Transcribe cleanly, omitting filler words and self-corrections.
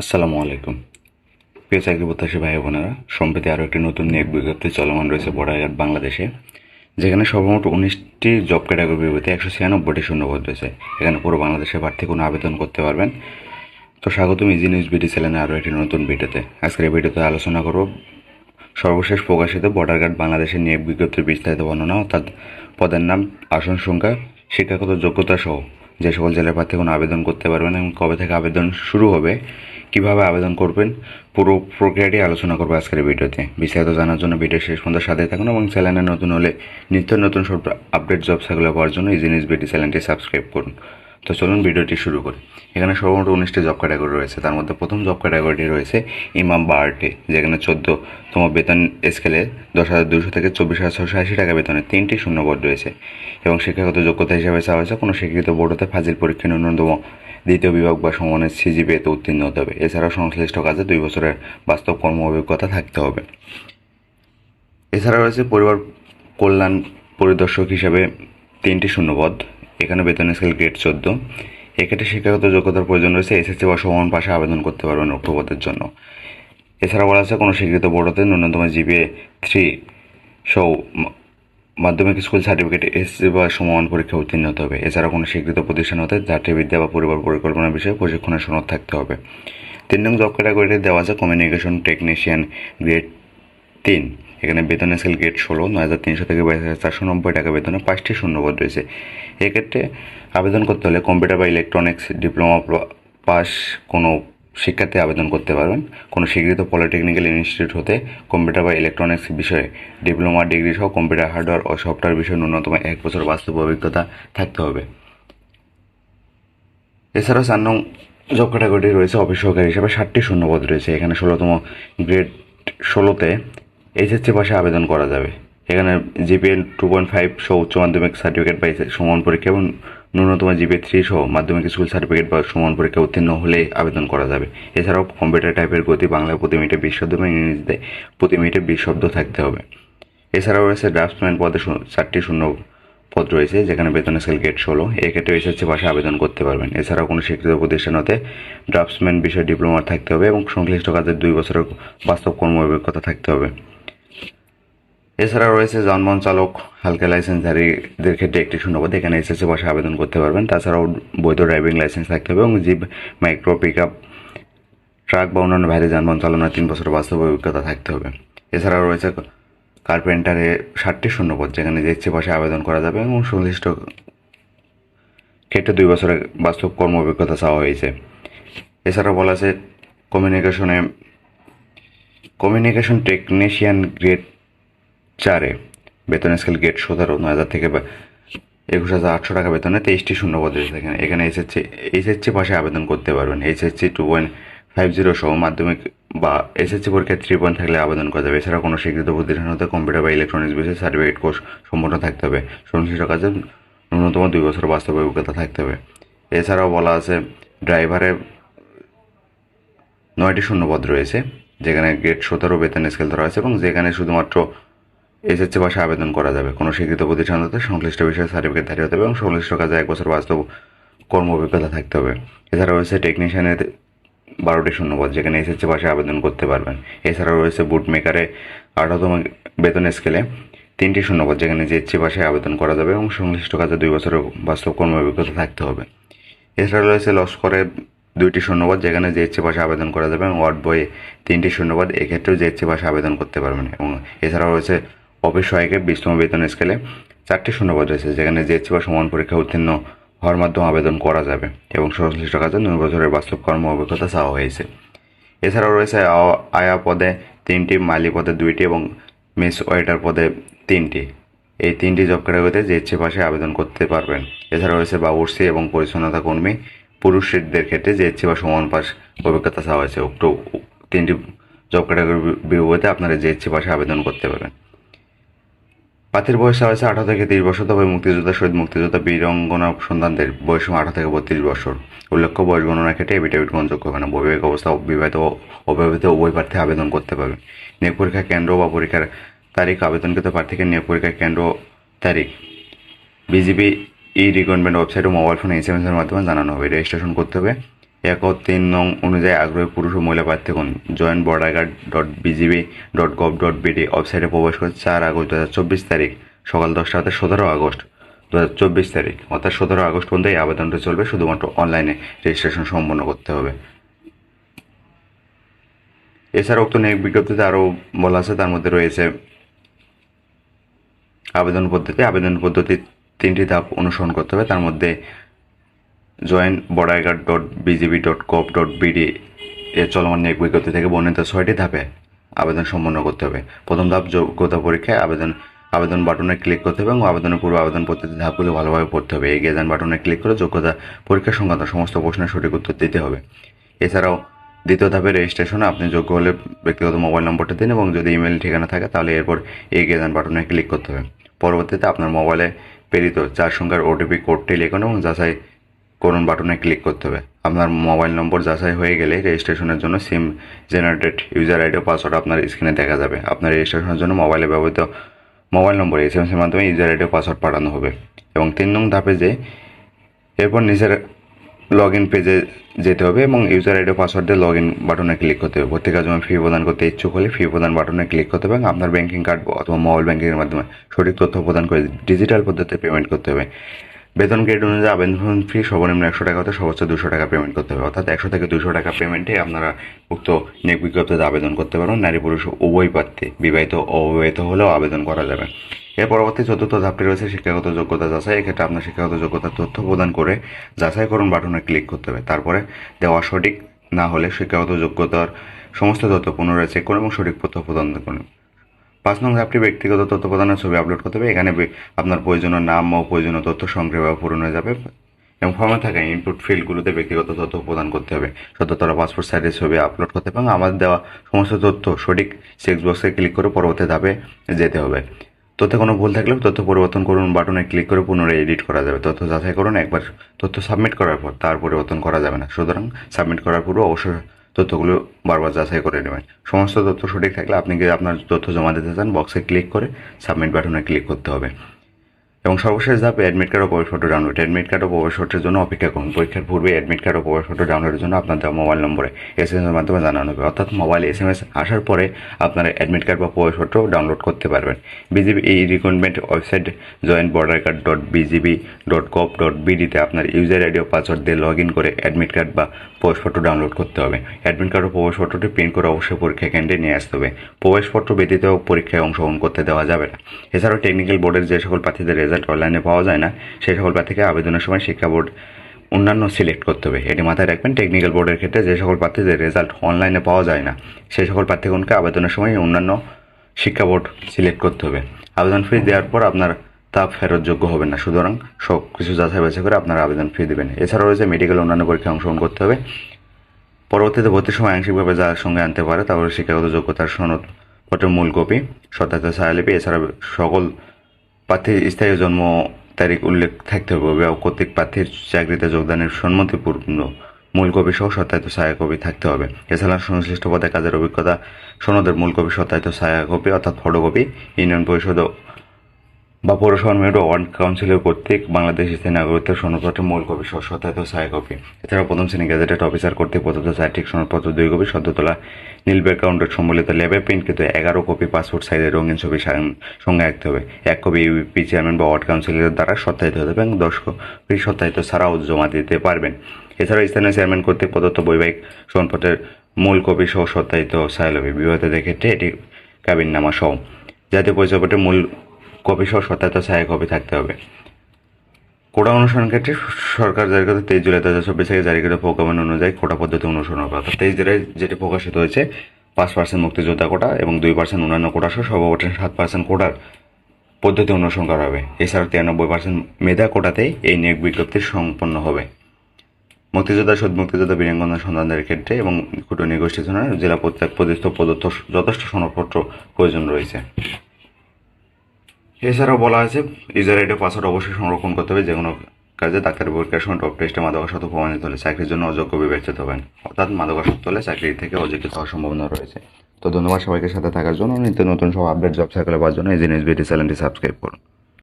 আসসালামু আলাইকুম। প্রিয় চাকরি প্রত্যাশী ভাই বোনেরা, সম্প্রতি আরও একটি নতুন নিয়োগ বিজ্ঞপ্তি চলমান রয়েছে বর্ডার বাংলাদেশে, যেখানে সর্বমোট 19টি জব ক্যাটাগরির বিপরীতে 196টি শূন্যপদ রয়েছে। এখানে পুরো বাংলাদেশের প্রার্থী কোনো আবেদন করতে পারবেন। তো স্বাগতম ইজি নিউজ বিডি চ্যানেলে আরও একটি নতুন ভিডিওতে। আজকের এই ভিডিওতে আলোচনা করব সর্বশেষ প্রকাশিত বর্ডার গার্ড বাংলাদেশের নিয়োগ বিজ্ঞপ্তির বিস্তারিত বর্ণনা, অর্থাৎ পদের নাম, আসন সংখ্যা, শিক্ষাগত যোগ্যতা সহ যে সকল জেলার প্রার্থী কোনো আবেদন করতে পারবেন এবং কবে থেকে আবেদন শুরু হবে, কিভাবে আবেদন করবেন, পুরো প্রক্রিয়াটি আলোচনা করবো আজকের ভিডিওতে। বিস্তারিত জানার জন্য ভিডিও শেষ পর্যন্ত সাথে থাকুন এবং চ্যানেলে নতুন হলে নিত্য নতুন সব আপডেট জব সাইকেল পাওয়ার জন্য ইজি নিউজ বিডি চ্যানেলটি সাবস্ক্রাইব করুন। তো চলুন ভিডিওটি শুরু করি। এখানে সর্বমোট 19টি জব ক্যাটাগরি রয়েছে। তার মধ্যে প্রথম জব ক্যাটাগরিটি রয়েছে ইমাম বাহারটি, যেখানে 14তম বেতন স্কেলে 10,200 থেকে 24,680 টাকা বেতনে 3টি শূন্যপদ রয়েছে এবং শিক্ষাগত যোগ্যতা হিসাবে চাওয়া হয়েছে কোনো স্বীকৃত বোর্ড হতে ফাজিল পরীক্ষা ন্যূনতম দ্বিতীয় বিভাগ বা সমানের সিজিপিএতে উত্তীর্ণ হতে হবে। এছাড়াও সংশ্লিষ্ট কাজে 2 বছরের বাস্তব কর্ম অভিজ্ঞতা থাকতে হবে। এছাড়া রয়েছে পরিবার কল্যাণ পরিদর্শক হিসাবে 3টি শূন্যপদ। এখানে বেতন স্কেল গ্রেড 14। এক্ষেত্রে শিক্ষাগত যোগ্যতার প্রয়োজন রয়েছে। এসএসসি বা সমান পাশে আবেদন করতে পারবেন উক্ত পদের জন্য। এছাড়া বলা আছে কোনো স্বীকৃত বোর্ড হতে ন্যূনতম জিপিএ 3 সহ মাধ্যমিক স্কুল সার্টিফিকেট, এসএসসি বা সমমান পরীক্ষা উত্তীর্ণ হতে হবে। এছাড়া কোনো স্বীকৃত প্রতিষ্ঠান হতে জাতীয়বিদ্যা বা পরিবার পরিকল্পনা বিষয়ে প্রশিক্ষণের সনদ থাকতে হবে। 3 নং জব ক্যাটাগরিতে দেওয়া আছে কমিউনিকেশন টেকনিশিয়ান গ্রেড 3। এখানে বেতন স্কেল গ্রেড 16, 9,300 থেকে 22,490 টাকা বেতনে 5টি শূন্যপদ রয়েছে। এক্ষেত্রে আবেদন করতে হলে কম্পিউটার বা ইলেকট্রনিক্স ডিপ্লোমা পাস কোনো শিক্ষার্থী আবেদন করতে পারবেন। কোনো স্বীকৃত পলিটেকনিক্যাল ইনস্টিটিউট হতে কম্পিউটার বা ইলেকট্রনিক্স বিষয়ে ডিপ্লোমা ডিগ্রি সহ কম্পিউটার হার্ডওয়্যার ও সফটওয়্যার বিষয়ে ন্যূনতম 1 বছর বাস্তব অভিজ্ঞতা থাকতে হবে। এছাড়াও 4 নং জব ক্যাটাগরি রয়েছে অফিস সহকারী হিসেবে 60টি শূন্যপদ রয়েছে। এখানে 16তম গ্রেড 16তে এইচএসসি পাশে আবেদন করা যাবে। এখানে জিপিএ 2.5 সহ উচ্চ মাধ্যমিক সার্টিফিকেট বা সমান পরীক্ষা এবং ন্যূনতম জিপিএ 3 সহ মাধ্যমিক স্কুল সার্টিফিকেট বা সমান পরীক্ষা উত্তীর্ণ হলেই আবেদন করা যাবে। এছাড়াও কম্পিউটার টাইপের গতি বাংলায় প্রতি মিনিটে 20 শব্দ এবং ইংরেজিতে প্রতি মিনিটে 20 শব্দ থাকতে হবে। এছাড়াও রয়েছে ড্রাফটসম্যান পদে 4টি শূন্য পদ রয়েছে, যেখানে বেতন স্কেল গ্রেড 16। এক্ষেত্রে এসএসসি পাশে আবেদন করতে পারবেন। এছাড়াও কোনো স্বীকৃত প্রতিষ্ঠান হতে ড্রাফটসম্যান বিষয়ে ডিপ্লোমা থাকতে হবে এবং সংশ্লিষ্ট কাজের 2 বছরের বাস্তব কর্ম অভিজ্ঞতা থাকতে হবে। এছাড়া রয়েছে যানবাহন চালক হালকা লাইসেন্সধারীদের ক্ষেত্রে একটি শূন্যপদ। এখানে এসএসসি পাশে আবেদন করতে পারবেন। তাছাড়াও বৈধ ড্রাইভিং লাইসেন্স থাকতে হবে এবং jeep, micro, pick up, truck বা অন্যান্য ভারী যানবাহন চালানোর 3 বছরের বাস্তব অভিজ্ঞতা থাকতে হবে। এছাড়াও রয়েছে কার্পেন্টারে 60টি শূন্যপদ, যেখানে ইচ্ছে পাশে আবেদন করা যাবে এবং সংশ্লিষ্ট ক্ষেত্রে 2 বছরের বাস্তব কর্ম অভিজ্ঞতা চাওয়া হয়েছে। এছাড়াও বলা আছে কমিউনিকেশন টেকনিশিয়ান গ্রেড 4-এ বেতন স্কেল গ্রেড 17, 9,000 থেকে 21,800 টাকা বেতনে 23টি শূন্যপদ রয়েছে। এখানে এইচএসসি পাশে আবেদন করতে পারবেন। এইচএসসি 2.50 সহ মাধ্যমিক বা এসএসসি পরীক্ষায় 3 পয়েন্ট থাকলে আবেদন করা যাবে। এছাড়াও কোনো স্বীকৃত প্রতিষ্ঠান হতে কম্পিউটার বা ইলেকট্রনিক্স বিষয়ে সার্টিফিকেট কোর্স সম্পন্ন থাকতে হবে। সংশ্লিষ্ট কাজে ন্যূনতম 2 বছর বাস্তব অভিজ্ঞতা থাকতে হবে। এছাড়াও বলা আছে ড্রাইভারের 9টি শূন্যপদ রয়েছে, যেখানে গ্রেড 17 বেতন স্কেল ধরা হয়েছে এবং যেখানে শুধুমাত্র এসএসসি পাশে আবেদন করা যাবে। কোনো স্বীকৃত প্রতিষ্ঠান হতে সংশ্লিষ্ট বিষয়ে সার্টিফিকেট ধারী হতে হবে এবং সংশ্লিষ্ট কাজে 1 বছর বাস্তব কর্ম অভিজ্ঞতা থাকতে হবে। এছাড়া রয়েছে টেকনিশিয়ানের 12টি শূন্যপদ, যেখানে এসএসসি পাশে আবেদন করতে পারবেন। এছাড়াও রয়েছে বুট মেকারে 18তম বেতন স্কেলে 3টি শূন্যপদ, যেখানে জিএসসি পাশে আবেদন করা যাবে এবং সংশ্লিষ্ট কাজে 2 বছরের বাস্তব কর্ম অভিজ্ঞতা থাকতে হবে। এছাড়া রয়েছে লস্করে 2টি শূন্যপদ, যেখানে জিএসসি পাশে আবেদন করা যাবে এবং ওয়ার্ড বয়ে 3টি শূন্যপদ, এক্ষেত্রেও জিএসসি পাশে আবেদন করতে পারবেন। এবং এছাড়াও রয়েছে অফিস সহায়কের 20তম বেতন স্কেলে 4টি শূন্যপদ রয়েছে, যেখানে জিএসসি বা সমান পরীক্ষা উত্তীর্ণ হওয়ার মাধ্যমে আবেদন করা যাবে এবং সংশ্লিষ্ট কাজে 9 বছরের বাস্তব কর্ম অভিজ্ঞতা চাওয়া হয়েছে। এছাড়াও রয়েছে আয়া পদে 3টি, মালি পদে 2টি এবং মেস ওয়েটার পদে 3টি। এই 3টি জব ক্যাটাগরিতে জিএসসি পাশে আবেদন করতে পারবেন। এছাড়া রয়েছে বাবুর্চি এবং পরিচ্ছন্নতা কর্মী পুরুষদের ক্ষেত্রে জিএসসি বা সমান পাস অভিজ্ঞতা চাওয়া হয়েছে। উক্ত 3টি জব ক্যাটাগরি বিপরীতে আপনারা জিএসসি পাশে আবেদন করতে পারবেন। প্রার্থীর বয়স চাওয়া হয়েছে 18 থেকে 30 বছর, তবে মুক্তিযোদ্ধা, শহীদ মুক্তিযোদ্ধা, বীরাঙ্গনা সন্তানদের বয়স 18 থেকে 32 বছর। উল্লেখ্য, বয়স গণনার ক্ষেত্রে এফিডেভিট গ্রহণযোগ্য হবে না। বৈবাহিক অবস্থা বিবাহিত ও অবিবাহিত উভয় প্রার্থী আবেদন করতে পারবেন। নিয়োগ পরীক্ষা কেন্দ্র বা পরীক্ষার তারিখ আবেদনকৃত প্রার্থীকে নিয়োগ পরীক্ষার কেন্দ্র তারিখ বিজিবি ই রিক্রুটমেন্ট ওয়েবসাইট ও মোবাইল ফোনে এসএমএস এর মাধ্যমে জানানো হবে। রেজিস্ট্রেশন করতে হবে 1 ও 3 নং অনুযায়ী আগ্রহী পুরুষ ও মহিলা প্রার্থীগণ joinborderguard.bgb.gov.bd ওয়েবসাইটে প্রবেশ করে 4 আগস্ট 2024 তারিখ সকাল 10টা হতে 17 আগস্ট 2024 তারিখ অর্থাৎ 17 আগস্ট পর্যন্ত এই আবেদনটা চলবে। শুধুমাত্র অনলাইনে রেজিস্ট্রেশন সম্পন্ন করতে হবে। এছাড়া উক্ত নিয়োগ বিজ্ঞপ্তিতে আরও বলা আছে, তার মধ্যে রয়েছে আবেদন পদ্ধতি 3টি ধাপ অনুসরণ করতে হবে। তার মধ্যে joinborderguard.bgb.gov.bd এর চলমান নিয়োগ বিজ্ঞপ্তি থেকে বর্ণিত 6টি ধাপে আবেদন সম্পন্ন করতে হবে। প্রথম ধাপ যোগ্যতা পরীক্ষায় আবেদন বাটনে ক্লিক করতে হবে এবং আবেদনের পূর্বে আবেদন পদ্ধতি ধাপগুলো ভালোভাবে পড়তে হবে। এগিয়ে যান বাটনে ক্লিক করে যোগ্যতা পরীক্ষা সংক্রান্ত সমস্ত প্রশ্নের সঠিক উত্তর দিতে হবে। এছাড়াও দ্বিতীয় ধাপে রেজিস্ট্রেশনে আপনি যোগ্য হলে ব্যক্তিগত মোবাইল নম্বরটা দিন এবং যদি ইমেল ঠিকানা থাকে তাহলে এরপর এগিয়ে যান বাটনে ক্লিক করতে হবে। পরবর্তীতে আপনার মোবাইলে প্রেরিত 4 সংখ্যার ওটিপি কোডটি লিখুন এবং যাচাই করুন বাটনে ক্লিক করতে হবে। আপনার মোবাইল নম্বর যাচাই হয়ে গেলে রেজিস্ট্রেশনের জন্য সিম জেনারেটেড ইউজার আইডি ও পাসওয়ার্ড আপনার স্ক্রিনে দেখা যাবে। আপনার রেজিস্ট্রেশনের জন্য মোবাইলে ব্যবহৃত মোবাইল নম্বরে SMS এর মাধ্যমে ইউজার আইডি ও পাসওয়ার্ড পাঠানো হবে। এবং 3 নং ধাপে এরপর নিজের লগ ইন পেজে যেতে হবে এবং ইউজার আইডি ও পাসওয়ার্ড দিয়ে লগ ইন বাটনে ক্লিক করতে হবে। ভর্তির জন্য ফি প্রদান করতে ইচ্ছুক হলে ফি প্রদান বাটনে ক্লিক করতে হবে এবং আপনার ব্যাংকিং কার্ড অথবা মোবাইল ব্যাংকিংয়ের মাধ্যমে সঠিক তথ্য প্রদান করে ডিজিটাল পদ্ধতিতে পেমেন্ট করতে হবে। বেতন গ্রেড অনুযায়ী আবেদন ফি সর্বনিম্ন 100 টাকা হতে সর্বোচ্চ 200 টাকা পেমেন্ট করতে হবে। অর্থাৎ 100 থেকে 200 টাকা পেমেন্টে আপনারা উক্ত নিয়োগ বিজ্ঞপ্তিতে আবেদন করতে পারবেন। নারী পুরুষ উভয় প্রার্থী, বিবাহিত ও অবিবাহিত হলেও আবেদন করা যাবে। এর পরবর্তী চতুর্থ ধাপটি রয়েছে শিক্ষাগত যোগ্যতা যাচাই। এক্ষেত্রে আপনার শিক্ষাগত যোগ্যতার তথ্য প্রদান করে যাচাই করুন বাটনে ক্লিক করতে হবে। তারপরে দেওয়া সঠিক না হলে শিক্ষাগত যোগ্যতার সমস্ত তথ্য পুনরায় চেক করুন এবং সঠিক তথ্য প্রদান করুন। 5 নং ধাপটি ব্যক্তিগত তথ্য প্রদানের ছবি আপলোড করতে হবে। এখানে আপনার প্রয়োজনীয় নাম ও প্রয়োজনীয় তথ্য সংক্ষেপে পূরণ হয়ে যাবে এবং ফর্মে থাকা ইনপুট ফিল্ডগুলোতে ব্যক্তিগত তথ্য প্রদান করতে হবে। সদ্য তোলা পাসপোর্ট সাইজের ছবি আপলোড করতে হবে এবং আমাদের দেওয়া সমস্ত তথ্য সঠিক চেক বক্সে ক্লিক করে পরবর্তী ধাপে যেতে হবে। তথ্যে কোনো ভুল থাকলেও তথ্য পরিবর্তন করুন বাটনে ক্লিক করে পুনরায় এডিট করা যাবে। তথ্য যাচাই করুন। একবার তথ্য সাবমিট করার পর তার পরিবর্তন করা যাবে না। সুতরাং সাবমিট করার পূর্বে অবশ্যই তথ্যগুলো বারবার যাচাই করে নেবেন। সমস্ত তথ্য সঠিক থাকলে আপনি কি আপনার তথ্য জমা দিতে চান, বক্সে ক্লিক করে সাবমিট বাটনে ক্লিক করতে হবে। এবং সর্বশেষ ধাপে অ্যাডমিট কার্ড ও প্রবেশপত্র ডাউনলোড। অ্যাডমিট কার্ড ও প্রবেশপত্রের জন্য অপেক্ষা করুন। পরীক্ষার পূর্বে অ্যাডমিট কার্ড ও প্রবেশপত্র ডাউনলোডের জন্য আপনার দেওয়া মোবাইল নম্বরে SMS এর মাধ্যমে জানানো হবে। অর্থাৎ মোবাইলে SMS আসার পরে আপনারা অ্যাডমিট কার্ড বা প্রবেশপত্র ডাউনলোড করতে পারবেন। বিজিবি এই রিক্রুটমেন্ট ওয়েবসাইট joinborderguard.bgb.gov.bd তে আপনার ইউজার আইডি ও পাসওয়ার্ড দিয়ে লগ ইন করে অ্যাডমিট কার্ড বা প্রবেশপত্র ডাউনলোড করতে হবে। অ্যাডমিট কার্ড ও প্রবেশপত্রটি প্রিন্ট করে অবশ্যই পরীক্ষা কেন্দ্রে নিয়ে আসতে হবে। প্রবেশপত্র ব্যতীত পরীক্ষায় অংশগ্রহণ করতে দেওয়া যাবে না। এছাড়াও টেকনিক্যাল বোর্ডের যে সকল প্রার্থীদের রেজাল্ট অনলাইনে পাওয়া যায় না সেই সকল প্রার্থীকে আবেদনের সময় শিক্ষা বোর্ড অন্যান্য সিলেক্ট করতে হবে। এটি মাথায় রাখবেন। টেকনিক্যাল বোর্ডের ক্ষেত্রে যে সকল প্রার্থীদের রেজাল্ট অনলাইনে পাওয়া যায় না সেই সকল প্রার্থীগণকে আবেদনের সময় অন্যান্য শিক্ষা বোর্ড সিলেক্ট করতে হবে। আবেদন ফি দেওয়ার পর আপনার তা ফেরতযোগ্য হবে না। সুতরাং সব কিছু যাচাই বাছাই করে আপনারা আবেদন ফি দেবেন। এছাড়াও রয়েছে মেডিকেল অন্যান্য পরীক্ষায় অংশগ্রহণ করতে হবে। পরবর্তীতে ভর্তির সময় আংশিকভাবে যার সঙ্গে আনতে পারে তারপরে শিক্ষাগত যোগ্যতার সনদপত্রের মূল কপি, সত্যায়িত ছায়ালিপি। এছাড়া সকল প্রার্থীর স্থায়ী জন্ম তারিখ উল্লেখ থাকতে হবে। অভিভাবক কর্তৃক প্রার্থীর চাকরিতে যোগদানের সম্মতিপূর্ণ মূল কপি সহ সত্যায়িত ছায়া কপি থাকতে হবে। এছাড়া সংশ্লিষ্ট পদে কাজের অভিজ্ঞতা সনদের মূল কপি, সত্যায়িত ছায়া কপি অর্থাৎ ফটোকপি, ইউনিয়ন পরিষদ বা পৌরসভা মেয়র ও ওয়ার্ড কাউন্সিলর কর্তৃক বাংলাদেশ স্থায়ী নাগরিকত্বের সনদপত্রের মূল কপি সহ সত্যায়িত ছায়া কপি। এছাড়া প্রথম শ্রেণী গেজেটেড অফিসার কর্তৃক প্রদত্ত চারিত্রিক সনদপত্র 2 কপি, সদ্য তোলা নীল ব্যাকগ্রাউন্ডের সম্বলিত ল্যাবে প্রিন্টকৃত 11 কপি পাসপোর্ট সাইজের রঙিন ছবি সঙ্গে রাখতে হবে। 1 কপি ইউপি চেয়ারম্যান বা ওয়ার্ড কাউন্সিলরের দ্বারা সত্যায়িত হতে হবে এবং 10 কপি সত্যায়িত ছাড়াও জমা দিতে পারবেন। এছাড়াও স্থানীয় চেয়ারম্যান কর্তৃক প্রদত্ত বৈবাহিক সনদপত্রের মূল কপি সহ সত্যায়িত ছায়ালিপি। বিবাহিতদের ক্ষেত্রে এটি কাবিননামা সহ জাতীয় পরিচয়পত্রের মূল কপি সহ সত্যায়িত ছায়া কপি থাকতে হবে। কোটা অনুসরণের ক্ষেত্রে সরকার জারিকৃত 23 জুলাই 2024 থেকে জারিকৃত প্রজ্ঞাপন অনুযায়ী কোটা পদ্ধতি অনুসরণ হবে। অর্থাৎ 23 জুলাই যেটি প্রকাশিত হয়েছে 5% মুক্তিযোদ্ধা কোটা এবং 2% অন্যান্য কোটা সহ সর্বমোট 7% কোটার পদ্ধতি অনুসরণ করা হবে। এছাড়াও 93% মেধা কোটাতেই এই নিয়োগ বিজ্ঞপ্তি সম্পন্ন হবে। মুক্তিযোদ্ধা, শহীদ মুক্তিযোদ্ধা, বীরাঙ্গনা সন্তানদের ক্ষেত্রে এবং ক্ষুদ্র নৃগোষ্ঠীর জন্য জেলা প্রদত্ত যথেষ্ট সনদপত্র প্রয়োজন রয়েছে। এছাড়াও বলা আছে ইউজার আইডি পাসওয়ার্ড অবশ্যই সংরক্ষণ করতে হবে। যে কোনো কাজে ডাক্তারি পরীক্ষার সময় টপ টেস্টে মাদকাসক্ত প্রমাণিত হলে চাকরির জন্য অযোগ্য বিবেচিত হবেন। অর্থাৎ মাদকাসক্ত হলে চাকরি থেকে অযোগ্য হওয়ার সম্ভাবনা রয়েছে। তো ধন্যবাদ সবাইকে সাথে থাকার জন্য। নিত্য নতুন সব আপডেট জব সাইকেলে পাওয়ার জন্য এই জিনিস বিডি চ্যানেলটি সাবস্ক্রাইব করুন।